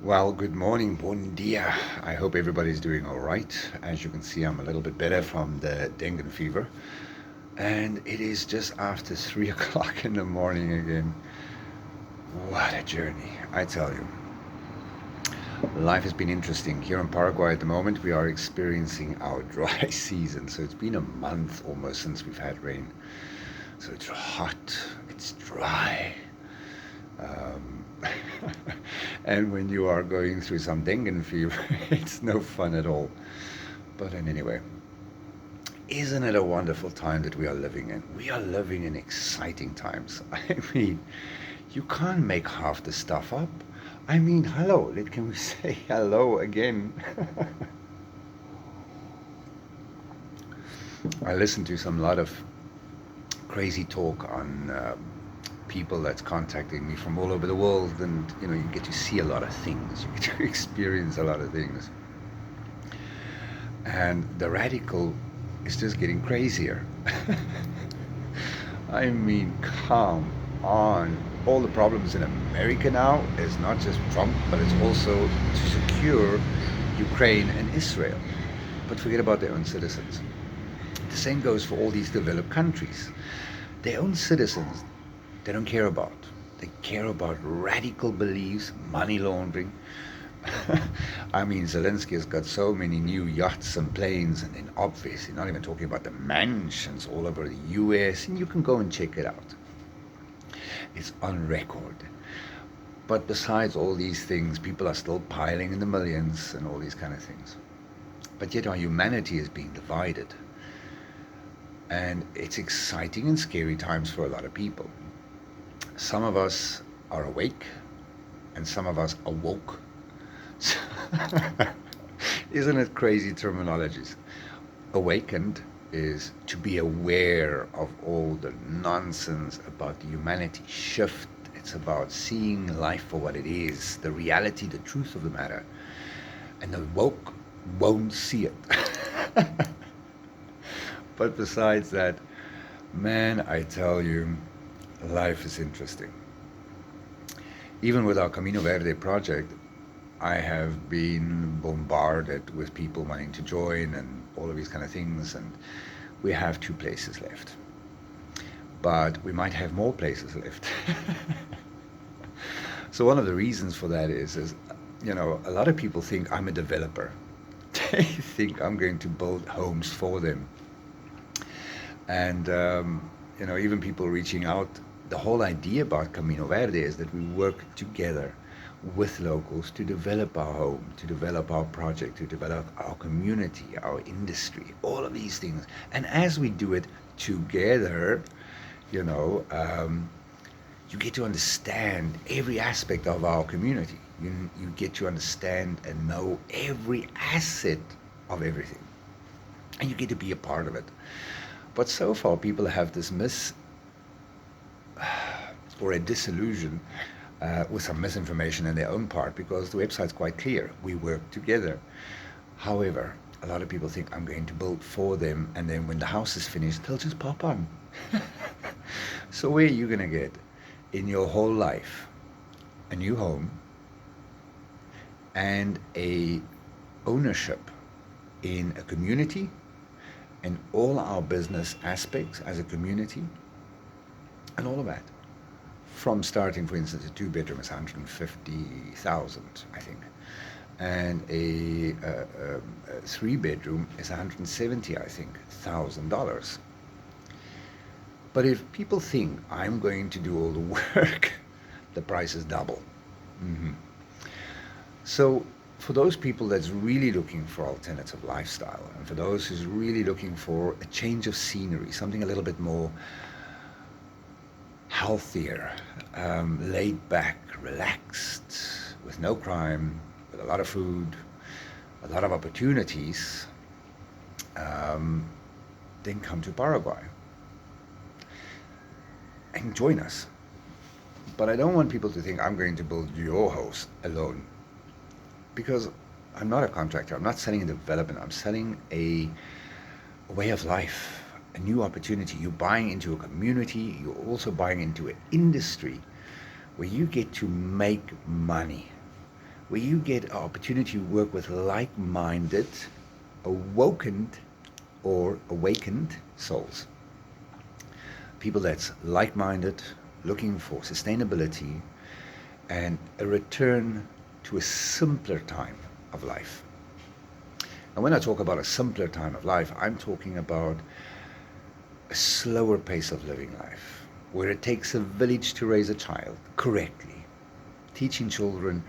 Well, good morning, bon dia. I hope everybody's doing all right. As you can see, I'm a little bit better from the dengue fever. And it is just after 3 o'clock in the morning again. What a journey, I tell you. Life has been interesting. Here in Paraguay at the moment, we are experiencing our dry season. So it's been a month almost since we've had rain. So it's hot, it's dry. Um, and when you are going through some dengue fever, it's no fun at all. But anyway, isn't it a wonderful time that we are living in? We are living in exciting times. I mean, you can't make half the stuff up. I mean, hello, can we say hello again? I listened to some lot of crazy talk on people that's contacting me from all over the world, and you get to see a lot of things, you get to experience a lot of things, and the radical is just getting crazier. I mean, come on. All the problems in America now is not just Trump, but it's also to secure Ukraine and Israel. But forget about their own citizens. The same goes for all these developed countries. Their own citizens, they don't care about. They care about radical beliefs, money laundering. I mean, Zelensky has got so many new yachts and planes, and then obviously not even talking about the mansions all over the US, and you can go and check it out. It's on record. But besides all these things, people are still piling in the millions and all these kind of things. But yet our humanity is being divided. And it's exciting and scary times for a lot of people. Some of us are awake, and some of us are woke. Isn't it crazy terminologies? Awakened is to be aware of all the nonsense about the humanity shift. It's about seeing life for what it is, the reality, the truth of the matter. And the woke won't see it. But besides that, man, I tell you, life is interesting. Even with our Camino Verde project, I have been bombarded with people wanting to join and all of these kind of things, and we have 2 places left. But we might have more places left. So one of the reasons for that is, a lot of people think I'm a developer. They think I'm going to build homes for them. And, even people reaching out, the whole idea about Camino Verde is that we work together with locals to develop our home, to develop our project, to develop our community, our industry, all of these things. And as we do it together, you get to understand every aspect of our community. You get to understand and know every asset of everything. And you get to be a part of it. But so far, people have this or a disillusion with some misinformation in their own part, because the website's quite clear. We work together. However, a lot of people think I'm going to build for them, and then when the house is finished, they'll just pop on. So where are you going to get in your whole life a new home and a ownership in a community and all our business aspects as a community and all of that? From starting, for instance, a 2-bedroom is 150,000, I think, and a 3-bedroom is 170, I think, $1,000. But if people think I'm going to do all the work, the price is double. Mm-hmm. So for those people that's really looking for alternative lifestyle, and for those who's really looking for a change of scenery, something a little bit more healthier, laid back, relaxed, with no crime, with a lot of food, a lot of opportunities, then come to Paraguay and join us. But I don't want people to think I'm going to build your house alone, because I'm not a contractor. I'm not selling a development. I'm selling a way of life, a new opportunity. You're buying into a community. You're also buying into an industry where you get to make money where you get an opportunity to work with like-minded, awakened souls. People that's like-minded, looking for sustainability and a return to a simpler time of life. And when I talk about a simpler time of life, I'm talking about a slower pace of living life, where it takes a village to raise a child correctly, teaching children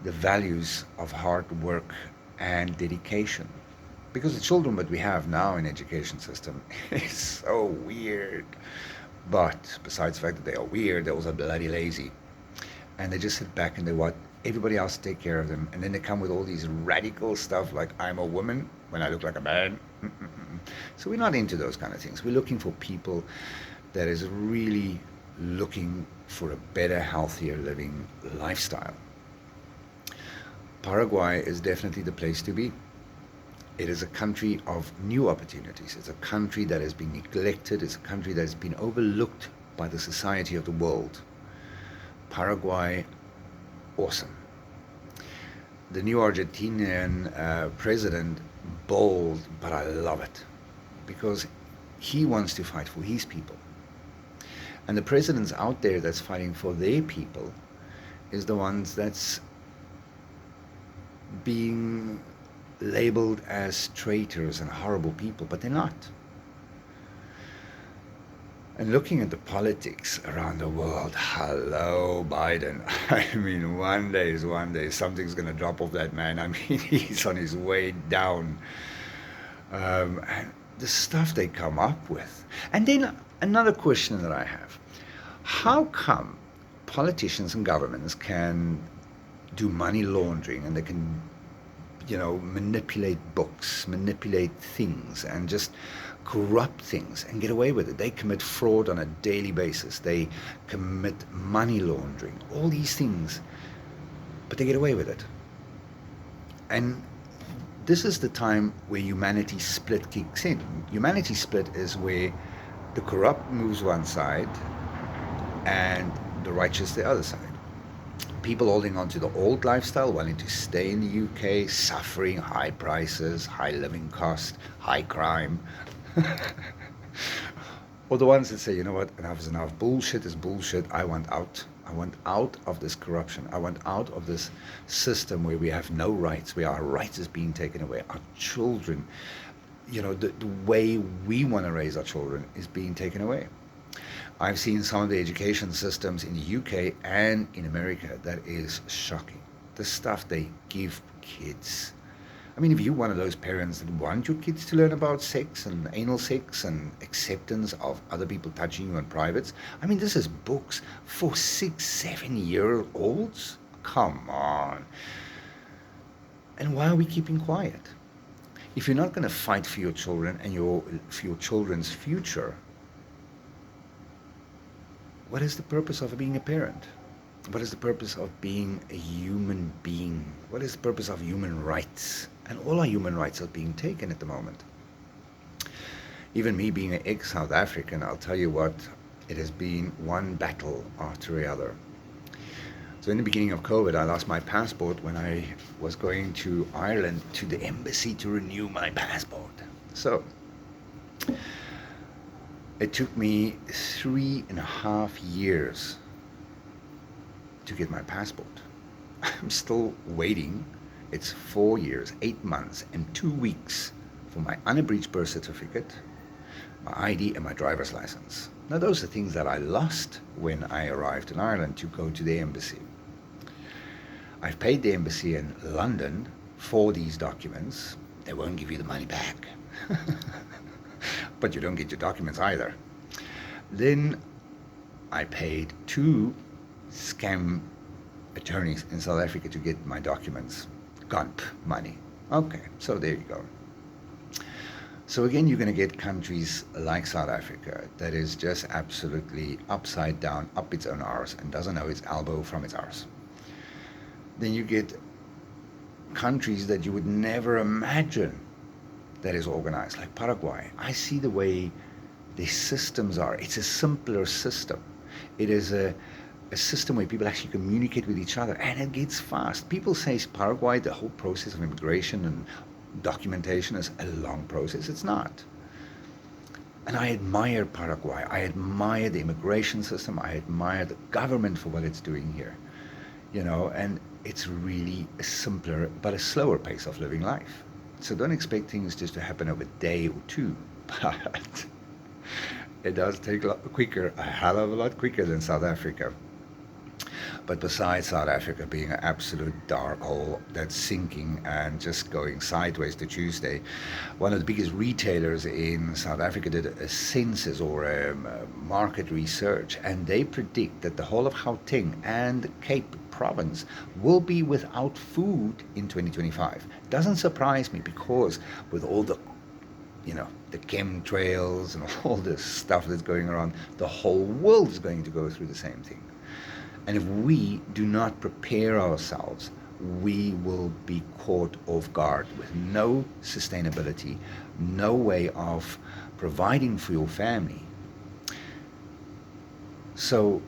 the values of hard work and dedication. Because the children that we have now in education system is so weird. But besides the fact that they are weird, they're also bloody lazy. And they just sit back and they want everybody else to take care of them. And then they come with all these radical stuff like, I'm a woman when I look like a man. So we're not into those kind of things. We're looking for people that is really looking for a better, healthier living lifestyle. Paraguay is definitely the place to be. It is a country of new opportunities. It's a country that has been neglected. It's a country that has been overlooked by the society of the world. Paraguay, awesome. The new Argentinian president, bold, but I love it because he wants to fight for his people. And the presidents out there that's fighting for their people is the ones that's being labeled as traitors and horrible people, but they're not. And looking at the politics around the world, hello, Biden. I mean, one day is one day. Something's going to drop off that man. I mean, he's on his way down. And the stuff they come up with. And then another question that I have. How come politicians and governments can do money laundering and they can, manipulate books, manipulate things, and just corrupt things and get away with it? They commit fraud on a daily basis. They commit money laundering, all these things, but they get away with it. And this is the time where humanity split kicks in. Humanity split is where the corrupt moves one side and the righteous the other side. People holding on to the old lifestyle, wanting to stay in the UK, suffering high prices, high living cost, high crime. Or the ones that say, you know what, enough is enough. Bullshit is bullshit. I want out. I want out of this corruption. I want out of this system where we have no rights, where our rights is being taken away. Our children, the way we want to raise our children is being taken away. I've seen some of the education systems in the UK and in America that is shocking. The stuff they give kids. I mean, if you're one of those parents that want your kids to learn about sex and anal sex and acceptance of other people touching you in privates, I mean, this is books for 6, 7-year-olds. Come on. And why are we keeping quiet? If you're not going to fight for your children and for your children's future, what is the purpose of being a parent? What is the purpose of being a human being? What is the purpose of human rights? And all our human rights are being taken at the moment. Even me being an ex-South African, I'll tell you what, it has been one battle after the other. So in the beginning of COVID, I lost my passport when I was going to Ireland to the embassy to renew my passport. So it took me 3.5 years to get my passport. I'm still waiting. It's 4 years, 8 months, and 2 weeks for my unabridged birth certificate, my ID, and my driver's license. Now, those are things that I lost when I arrived in Ireland to go to the embassy. I've paid the embassy in London for these documents. They won't give you the money back. But you don't get your documents either. Then I paid 2 scam attorneys in South Africa to get my documents. Gone, money. Okay, so there you go. So again, you're going to get countries like South Africa that is just absolutely upside down, up its own arse, and doesn't know its elbow from its arse. Then you get countries that you would never imagine that is organized, like Paraguay. I see the way the systems are. It's a simpler system. It is a a system where people actually communicate with each other, and it gets fast. People say Paraguay, the whole process of immigration and documentation is a long process. It's not. And I admire Paraguay. I admire the immigration system. I admire the government for what it's doing here. And it's really a simpler but a slower pace of living life. So don't expect things just to happen over a day or two. But it does take a lot quicker, a hell of a lot quicker than South Africa. But besides South Africa being an absolute dark hole that's sinking and just going sideways to Tuesday, one of the biggest retailers in South Africa did a census or a market research, and they predict that the whole of Gauteng and the Cape province will be without food in 2025. Doesn't surprise me, because with all the the chemtrails and all this stuff that's going around, the whole world is going to go through the same thing. And if we do not prepare ourselves, we will be caught off guard with no sustainability, no way of providing for your family. So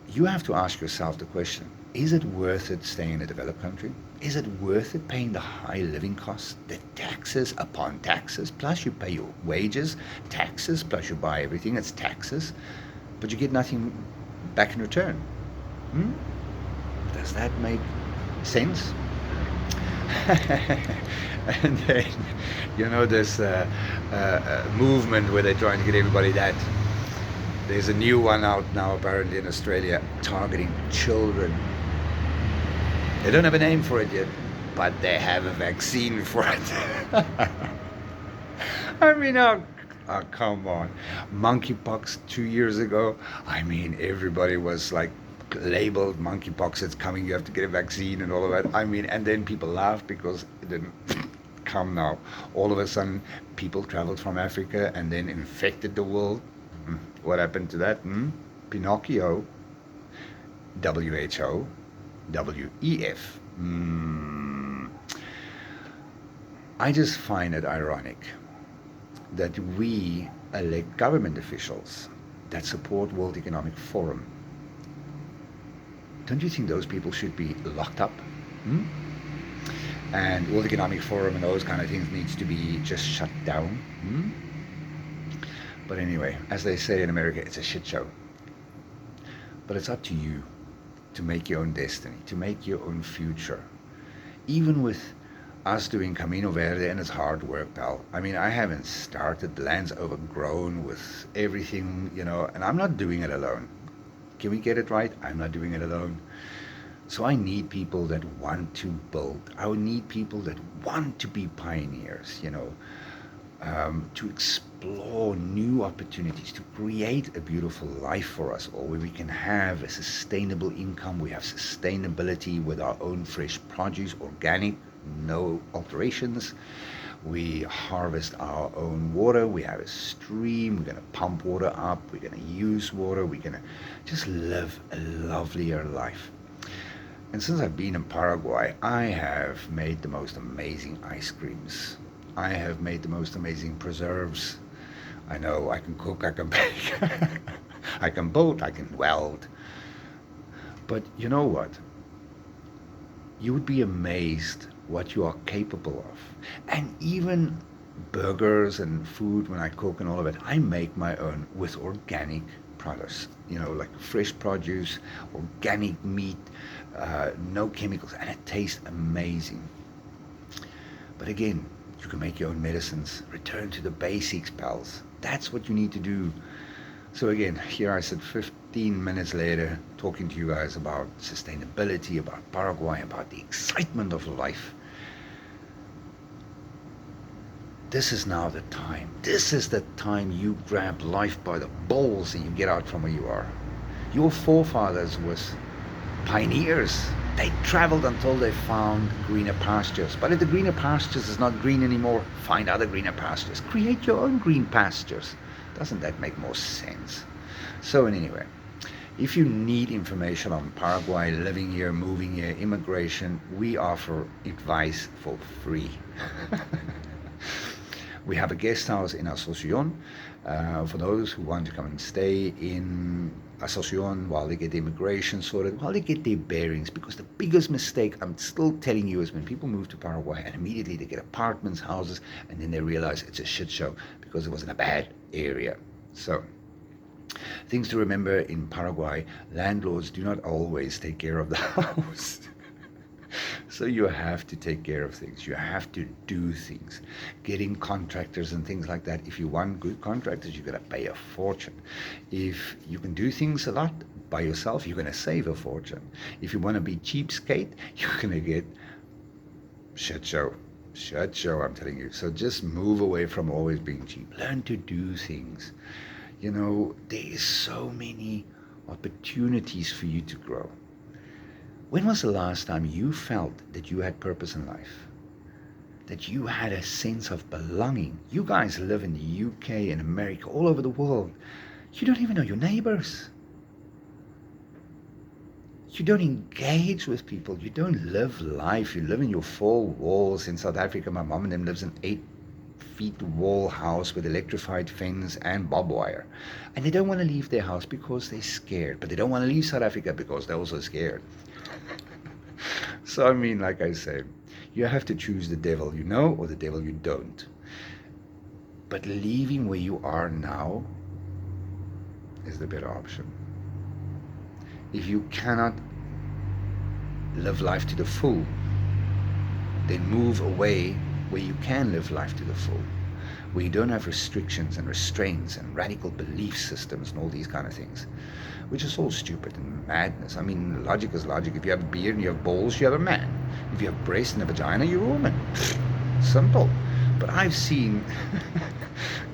you have to ask yourself the question, is it worth it staying in a developed country? Is it worth it paying the high living costs, the taxes upon taxes, plus you pay your wages, taxes, plus you buy everything, it's taxes, but you get nothing back in return? Does that make sense? And then, this movement where they're trying to get everybody that. There's a new one out now apparently in Australia targeting children. They don't have a name for it yet, but they have a vaccine for it. I mean, oh, come on. Monkeypox 2 years ago, everybody was like, labeled monkeypox, it's coming, you have to get a vaccine and all of that. And then people laughed because it didn't come now. All of a sudden, people traveled from Africa and then infected the world. What happened to that? Pinocchio, WHO, WEF. I just find it ironic that we elect government officials that support World Economic Forum. Don't you think those people should be locked up? And World Economic Forum and those kind of things needs to be just shut down? But anyway, as they say in America, it's a shit show. But it's up to you to make your own destiny, to make your own future. Even with us doing Camino Verde, and it's hard work, pal. I haven't started, the land's overgrown with everything, and I'm not doing it alone. Can we get it right? I'm not doing it alone. So I need people that want to build. I need people that want to be pioneers, to explore new opportunities, to create a beautiful life for us all, where we can have a sustainable income. We have sustainability with our own fresh produce, organic, no alterations. We harvest our own water. We have a stream. We're going to pump water up. We're going to use water. We're going to just live a lovelier life. And since I've been in Paraguay, I have made the most amazing ice creams. I have made the most amazing preserves. I know I can cook, I can bake, I can build, I can weld. But you know what? You would be amazed what you are capable of. And even burgers and food, when I cook and all of it, I make my own with organic products, like fresh produce, organic meat, no chemicals, and it tastes amazing. But again, you can make your own medicines. Return to the basics, pals. That's what you need to do. So again, here I sit 15 minutes later talking to you guys about sustainability, about Paraguay, about the excitement of life. This is now the time. This is the time you grab life by the balls and you get out from where you are. Your forefathers was pioneers. They traveled until they found greener pastures. But if the greener pastures is not green anymore, find other greener pastures. Create your own green pastures. Doesn't that make more sense? So anyway, if you need information on Paraguay, living here, moving here, immigration, we offer advice for free. We have a guest house in Asunción for those who want to come and stay in Asunción, while they get the immigration sorted, while they get their bearings. Because the biggest mistake, I'm still telling you, is when people move to Paraguay and immediately they get apartments, houses, and then they realize it's a shit show because it was in a bad area. So, things to remember in Paraguay: landlords do not always take care of the house. So you have to take care of things. You have to do things. Getting contractors and things like that. If you want good contractors, you're going to pay a fortune. If you can do things a lot by yourself, you're going to save a fortune. If you want to be cheapskate, you're going to get shit show. Shit show, I'm telling you. So just move away from always being cheap. Learn to do things. You know, there is so many opportunities for you to grow. When was the last time you felt that you had purpose in life? That you had a sense of belonging? You guys live in the UK and America, all over the world. You don't even know your neighbors. You don't engage with people. You don't live life. You live in your four walls. In South Africa, my mom and them lives in 8-feet wall house with electrified fence and barbed wire. And they don't want to leave their house because they're scared. But they don't want to leave South Africa because they're also scared. So, I mean, like I say, you have to choose the devil you know or the devil you don't. But leaving where you are now is the better option. If you cannot live life to the full, then move away where you can live life to the full, where you don't have restrictions and restraints and radical belief systems and all these kind of things, which is all stupid and madness. I mean, logic is logic. If you have a beard and you have balls, you have a man. If you have breasts and a vagina, you're a woman. Simple. But I've seen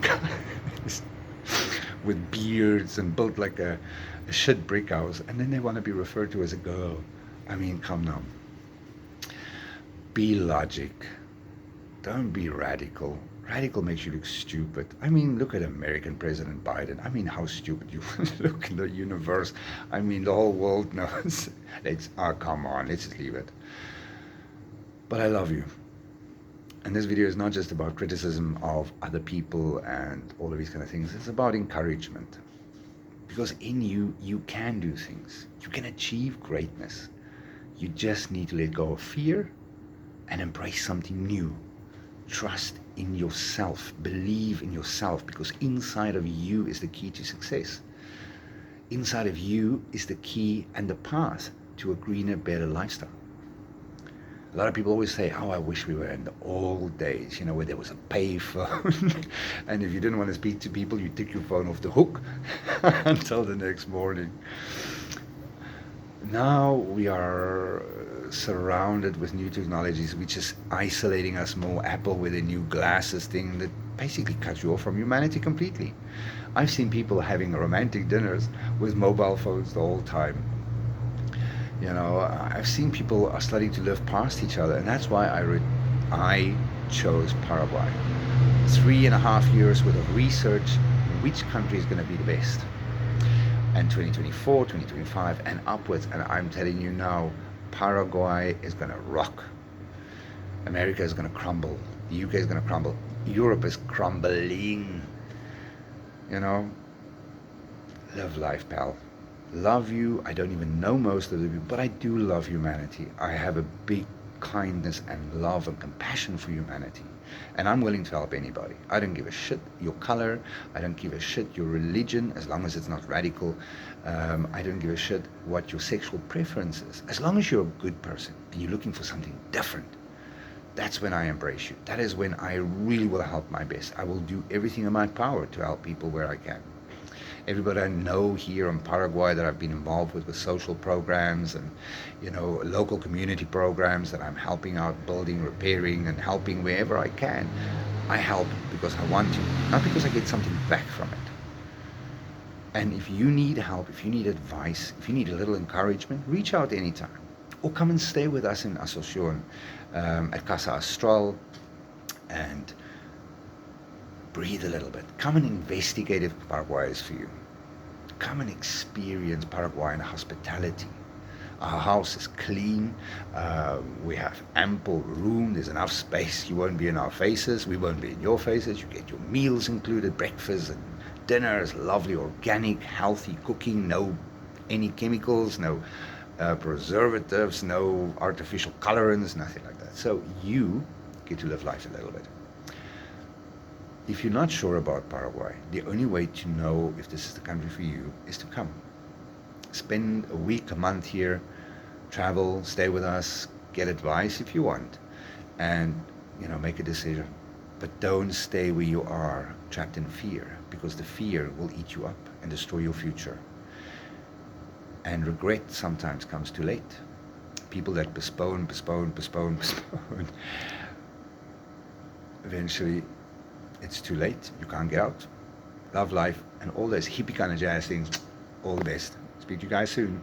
guys with beards and built like a shit brick house, and then they want to be referred to as a girl. I mean, come now. Be logic. Don't be radical. Radical makes you look stupid. I mean, look at American President Biden. I mean, how stupid you look in the universe. I mean, the whole world knows. Come on, let's just leave it. But I love you. And this video is not just about criticism of other people and all of these kind of things. It's about encouragement. Because in you, you can do things. You can achieve greatness. You just need to let go of fear and embrace something new. Trust in yourself. Believe in yourself, because inside of you is the key to success. Inside of you is the key and the path to a greener, better lifestyle. A lot of people always say, oh, I wish we were in the old days, you know, where there was a pay phone. And if you didn't want to speak to people, you took your phone off the hook until the next morning. Now we are surrounded with new technologies which is isolating us more. Apple with a new glasses thing that basically cuts you off from humanity completely. I've seen people having romantic dinners with mobile phones the whole time. You know, I've seen people are starting to live past each other, and that's why I chose Paraguay. 3.5 years worth of research, which country is going to be the best. And 2024, 2025 and upwards, and I'm telling you now, Paraguay is going to rock. America is going to crumble. The UK is going to crumble. Europe is crumbling. You know, live life, pal. Love you. I don't even know most of you, but I do love humanity. I have a big kindness and love and compassion for humanity. And I'm willing to help anybody. I don't give a shit your color. I don't give a shit your religion, as long as it's not radical. I don't give a shit what your sexual preference is. As long as you're a good person and you're looking for something different, that's when I embrace you. That is when I really will help my best. I will do everything in my power to help people where I can. Everybody I know here in Paraguay that I've been involved with social programs and, you know, local community programs that I'm helping out, building, repairing, and helping wherever I can. I help because I want to, not because I get something back from it. And if you need help, if you need advice, if you need a little encouragement, reach out anytime. Or come and stay with us in Asunción at Casa Astral and breathe a little bit. Come and investigate if Paraguay is for you. Come and experience Paraguayan hospitality. Our house is clean. We have ample room. There's enough space. You won't be in our faces. We won't be in your faces. You get your meals included, breakfast and dinner is lovely, organic, healthy cooking, no any chemicals, no preservatives, no artificial colorants, nothing like that. So you get to live life a little bit. If you're not sure about Paraguay, the only way to know if this is the country for you is to come. Spend a week, a month here, travel, stay with us, get advice if you want, and make a decision. But don't stay where you are, trapped in fear, because the fear will eat you up and destroy your future. And regret sometimes comes too late. People that postpone, eventually it's too late. You can't get out. Love life and all those hippie kind of jazz things. All the best. Speak to you guys soon.